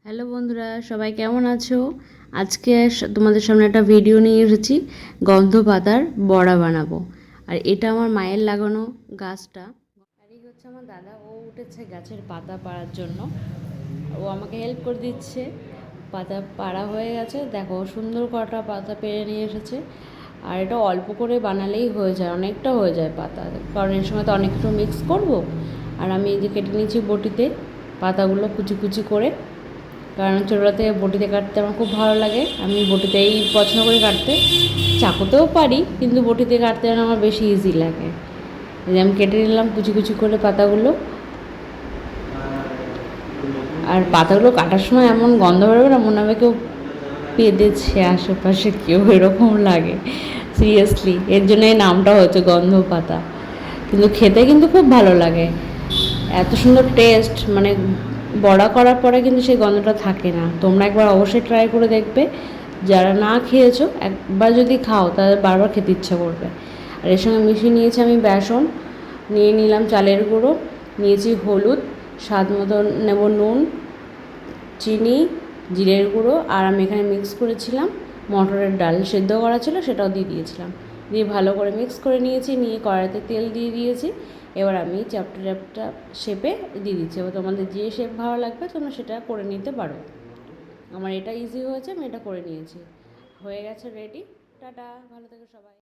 Hello বন্ধুরা, সবাই কেমন আছো? আজকে তোমাদের সামনে একটা ভিডিও নিয়ে এসেছি। গন্ধ পাতার বড়া বানাবো। আর এটা আমার মায়ের লাগানো গাছটা। আর এই হচ্ছে আমার দাদা, ও উঠেছে গাছের পাতা পাড়ার জন্য। ও আমাকে হেল্প করে দিচ্ছে। পাতা পাড়া হয়ে গেছে, দেখো সুন্দর কটা পাতা পেরে নিয়ে এসেছে। আর এটা অল্প করে বানালেই হয়ে যায়, অনেকটা হয়ে যায় পাতা, কারণ এর সময় তো অনেক কিছু মিক্স করবো। আর আমি এই যে কেটে নিয়েছি বটিতে পাতাগুলো কুচি কুচি করে, কারণ ছোটোবেলা থেকে বটিতে কাটতে আমার খুব ভালো লাগে। আমি বটিতেই পছন্দ করি কাটতে, চাকুতেও পারি, কিন্তু বটিতে কাটতে আমার বেশি ইজি লাগে। এই যে আমি কেটে নিলাম কুচি কুচি করে পাতাগুলো। আর পাতাগুলো কাটার সময় এমন গন্ধ বেরোবে না, মনে হবে কেউ পেদেছে আশেপাশে, কেউ এরকম লাগে। সিরিয়াসলি, এর জন্য এই নামটা হচ্ছে গন্ধ পাতা। কিন্তু খেতে কিন্তু খুব ভালো লাগে, এত সুন্দর টেস্ট। মানে বড়া করার পরে কিন্তু সেই গন্ধটা থাকে না। তোমরা একবার অবশ্যই ট্রাই করে দেখবে। যারা না খেয়েছো, একবার যদি খাও তাদের বারবার খেতে ইচ্ছা করবে। আর এর সঙ্গে মিশিয়ে নিয়েছি আমি বেসন, নিয়ে নিলাম চালের গুঁড়ো, নিয়েছি হলুদ, স্বাদ মতো নেব নুন, চিনি, জিরের গুঁড়ো। আর আমি এখানে মিক্স করেছিলাম মটরের ডাল, সেদ্ধ করা ছিল, সেটাও দিয়ে দিয়েছিলাম। দিয়ে ভালো করে মিক্স করে নিয়েছি, নিয়ে কড়াইতে তেল দিয়ে দিয়েছি। এবার আমি চ্যাপটা চ্যাপটা শেপে দিয়ে দিচ্ছি। এবার তোমাদের যে শেপ ভালো লাগবে তোমরা সেটা করে নিতে পারো। আমার এটা ইজি হয়েছে, আমি এটা করে নিয়েছি। হয়ে গেছে রেডি। টাটা, ভালো থেকো সবাই।